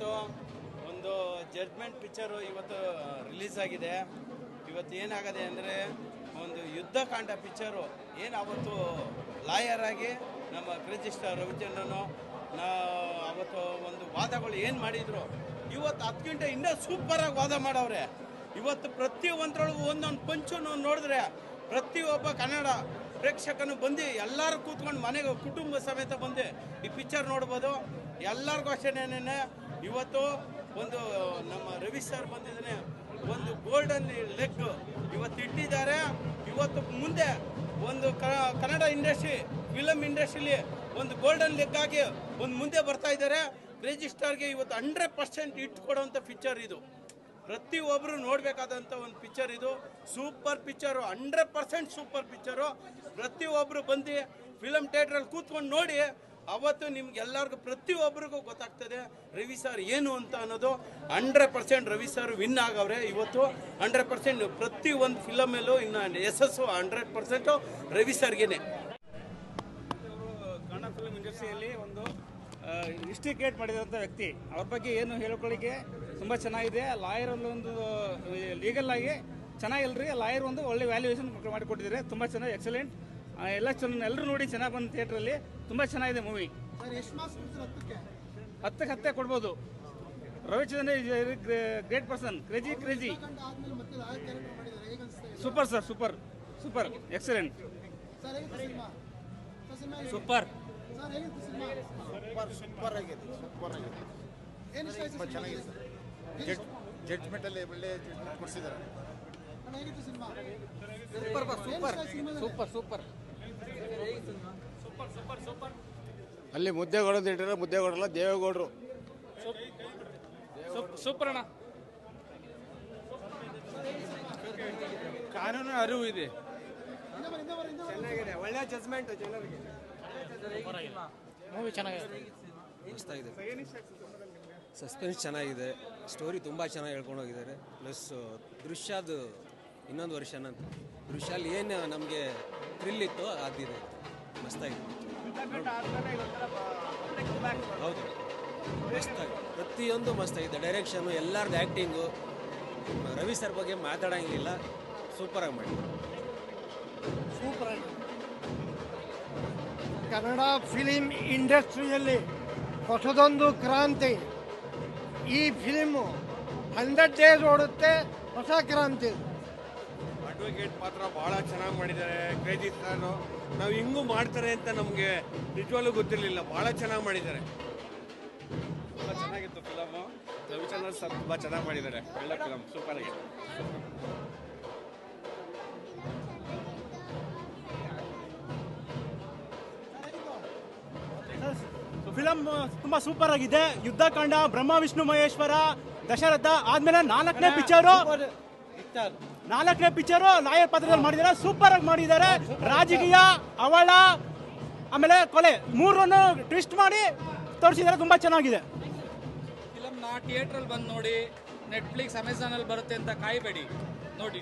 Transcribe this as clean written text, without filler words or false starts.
ಇವತ್ತು ಒಂದು judgment picture ಇವತ್ತು ರಿಲೀಸ್ ಆಗಿದೆ. ಇವತ್ತು ಏನಾಗಿದೆ ಅಂದರೆ ಒಂದು ಯುದ್ಧಕಾಂಡ ಪಿಕ್ಚರು ಏನು ಅವತ್ತು ಲಾಯರ್ ಆಗಿ ನಮ್ಮ ಕ್ರೇಜಿ ಸ್ಟಾರ್ ರವಿಚಂದ್ರನು ಅವತ್ತು ಒಂದು ವಾದಗಳು ಏನು ಮಾಡಿದರು, ಇವತ್ತು 10 ಗಂಟೆ ಇನ್ನೂ ಸೂಪರಾಗಿ ವಾದ ಮಾಡವ್ರೆ. ಇವತ್ತು ಪ್ರತಿಯೊಂದರೊಳಗೂ ಒಂದೊಂದು ಪಂಚು ನೋಡಿದ್ರೆ ಪ್ರತಿಯೊಬ್ಬ ಕನ್ನಡ ಪ್ರೇಕ್ಷಕನು ಬಂದು ಎಲ್ಲರೂ ಕೂತ್ಕೊಂಡು ಮನೆಗೆ ಕುಟುಂಬ ಸಮೇತ ಬಂದು ಈ ಪಿಕ್ಚರ್ ನೋಡ್ಬೋದು. ಎಲ್ಲರಿಗೂ ಅಷ್ಟೇನೇನೆ ಇವತ್ತು ಒಂದು ನಮ್ಮ ರವಿ ಸರ್ ಬಂದಿದ್ದಾನೆ, ಒಂದು ಗೋಲ್ಡನ್ ಲೆಗ್ ಇವತ್ತು ಇಟ್ಟಿದ್ದಾರೆ. ಇವತ್ತು ಮುಂದೆ ಒಂದು ಕನ್ನಡ ಇಂಡಸ್ಟ್ರಿ ಫಿಲಮ್ ಇಂಡಸ್ಟ್ರಿಲಿ ಒಂದು ಗೋಲ್ಡನ್ ಲೆಗ್ ಆಗಿ ಒಂದು ಮುಂದೆ ಬರ್ತಾ ಇದ್ದಾರೆ. ಕ್ರೇಜಿ ಸ್ಟಾರ್ಗೆ ಇವತ್ತು 100% ಇಟ್ಟು ಕೊಡುವಂಥ ಪಿಕ್ಚರ್ ಇದು. ಪ್ರತಿಯೊಬ್ಬರು ನೋಡಬೇಕಾದಂಥ ಒಂದು ಪಿಕ್ಚರ್ ಇದು. Super picture, 100% super picture. ಪ್ರತಿಯೊಬ್ಬರು ಬಂದು ಫಿಲಮ್ ಥಿಯೇಟ್ರಲ್ಲಿ ಕೂತ್ಕೊಂಡು ನೋಡಿ. ಅವತ್ತು ನಿಮ್ಗೆಲ್ಲರಿಗೂ ಪ್ರತಿಯೊಬ್ಬರಿಗೂ ಗೊತ್ತಾಗ್ತದೆ ರವಿ ಸರ್ ಏನು ಅಂತ ಅನ್ನೋದು. 100% ರವಿ ಸರ್ ವಿನ್ ಆಗವ್ರೆ ಇವತ್ತು. 100% ಪ್ರತಿಯೊಂದು ಫಿಲಮಲ್ಲೂ ಇನ್ನು ಯಶಸ್ಸು 100% ರವಿ ಸರ್ಗೇನೆ. ಕನ್ನಡ ಫಿಲ್ಮ್ ಇಂಡಸ್ಟ್ರಿಯಲ್ಲಿ ಒಂದು ಹಿಸ್ಟ್ರಿ ಕ್ರಿಯೇಟ್ ಮಾಡಿದಂಥ ವ್ಯಕ್ತಿ, ಅವ್ರ ಬಗ್ಗೆ ಏನು ಹೇಳ್ಕೊಳ್ಳಿಕ್ಕೆ ತುಂಬ ಚೆನ್ನಾಗಿದೆ. ಲಾಯರ್ ಒಂದು ಲೀಗಲ್ ಆಗಿ ಚೆನ್ನಾಗಿಲ್ರಿ, ಲಾಯರ್ ಒಂದು ಒಳ್ಳೆ ವ್ಯಾಲ್ಯೂಯೇಷನ್ ಮಾಡಿಕೊಟ್ಟಿದ್ದಾರೆ. ತುಂಬ ಚೆನ್ನಾಗಿ ಎಕ್ಸಲೆಂಟ್. ಎಲ್ಲರೂ ನೋಡಿ ಚೆನ್ನಾಗಿ ಬಂದು ಥಿಯೇಟ್ರಲ್ಲಿ ತುಂಬ ಚೆನ್ನಾಗಿದೆ ಮೂವಿ. 10ಕ್ಕೆ ಕೊಡ್ಬೋದು. Ravichandran great person. Crazy super sir, super excellent super ಚೆನ್ನಾಗಿದೆ. ಜಡ್ಜ್ಮೆಂಟ್ ಅಲ್ಲಿ ಒಳ್ಳೆ ಜಡ್ಜ್ಮೆಂಟ್ ಕೊಡಿಸಿದ್ದಾರೆ. ಸೂಪರ್ ಅಲ್ಲಿ ಮುದ್ದೇಗೌಡ ಇಟ್ಟರೆ ಮುದ್ದೇಗೌಡರಲ್ಲ, ದೇವೇಗೌಡರು. ಸೂಪರ್ ಅಣ್ಣ. ಕಾನೂನು ಅರಿವು ಇದೆ, ಚೆನ್ನಾಗಿದೆ, ಒಳ್ಳೆ ಜಡ್ಜ್ಮೆಂಟ್ ಜನರಿಗೆ. ಮೂವಿ ಚೆನ್ನಾಗಿದೆ, ಮಸ್ತಾಗಿದೆ. ಸಸ್ಪೆನ್ಸ್ ಚೆನ್ನಾಗಿದೆ, ಸ್ಟೋರಿ ತುಂಬ ಚೆನ್ನಾಗಿ ಹೇಳ್ಕೊಂಡು ಹೋಗಿದ್ದಾರೆ. ಪ್ಲಸ್ ದೃಶ್ಯದು ಇನ್ನೊಂದು ವರ್ಷನ್ ಅಂತ ದೃಶ್ಯಲ್ಲಿ ಏನು ನಮಗೆ ಥ್ರಿಲ್ ಇತ್ತು ಅದಿದೆ, ಮಸ್ತಾಗಿದೆ. ಹೌದು, ಮಸ್ತಾಗಿ ಪ್ರತಿಯೊಂದು ಮಸ್ತಾಗಿದೆ. ಡೈರೆಕ್ಷನು, ಎಲ್ಲರದ್ದು ಆ್ಯಕ್ಟಿಂಗು, ರವಿ ಸರ್ ಬಗ್ಗೆ ಮಾತಾಡೋಂಗಿಲ್ಲ, ಸೂಪರಾಗಿ ಮಾಡಿದ್ರು. ಕನ್ನಡ ಫಿಲಿಂ ಇಂಡಸ್ಟ್ರಿಯಲ್ಲಿ ಹೊಸದೊಂದು ಕ್ರಾಂತಿ. ಈ ಫಿಲಿಮು 100 ಡೇಸ್ ಓಡುತ್ತೆ, ಹೊಸ ಕ್ರಾಂತಿ. ಅಡ್ವೊಕೇಟ್ ಪಾತ್ರ ಭಾಳ ಚೆನ್ನಾಗಿ ಮಾಡಿದ್ದಾರೆ ಕ್ರೇಜಿ ಸ್ಟಾರ್. ನಾವು ಹಿಂಗೂ ಮಾಡ್ತಾರೆ ಅಂತ ನಮಗೆ ನಿಜವಾಗ್ಲೂ ಗೊತ್ತಿರಲಿಲ್ಲ, ಭಾಳ ಚೆನ್ನಾಗಿ ಮಾಡಿದ್ದಾರೆ. ತುಂಬ ಚೆನ್ನಾಗಿತ್ತು ಫಿಲಮು. ರವಿಚಂದ್ರನ್ ಸರ್ ತುಂಬ ಚೆನ್ನಾಗಿ ಮಾಡಿದ್ದಾರೆ. ಒಳ್ಳೆ ಫಿಲಮ್, ಸೂಪರ್ ಆಗಿದೆ. ಫಿಲಮ್ ತುಂಬಾ ಸೂಪರ್ ಆಗಿದೆ. ಯುದ್ಧಕಾಂಡ, ಬ್ರಹ್ಮ ವಿಷ್ಣು ಮಹೇಶ್ವರ, ದಶರಥ ಆದ್ಮೇಲೆ 4ನೇ ಪಿಕ್ಚರು ಲಾಯರ್ ಪಾತ್ರದಲ್ಲಿ ಮಾಡಿದ್ದಾರೆ. ಸೂಪರ್ ಆಗಿ ಮಾಡಿದ್ದಾರೆ. ರಾಜಕೀಯ, ಅವಳ, ಆಮೇಲೆ ಕೊಲೆ, 3 ಟ್ವಿಸ್ಟ್ ಮಾಡಿ ತೋರಿಸಿದ್ದಾರೆ. ತುಂಬಾ ಚೆನ್ನಾಗಿದೆ ಫಿಲಮ್ನ ಥಿಯೇಟ್ರಲ್ಲಿ ಬಂದು ನೋಡಿ. ನೆಟ್ಫ್ಲಿಕ್ಸ್, ಅಮೆಝಾನಲ್ಲಿ ಬರುತ್ತೆ ಅಂತ ಕಾಯಬೇಡಿ, ನೋಡಿ.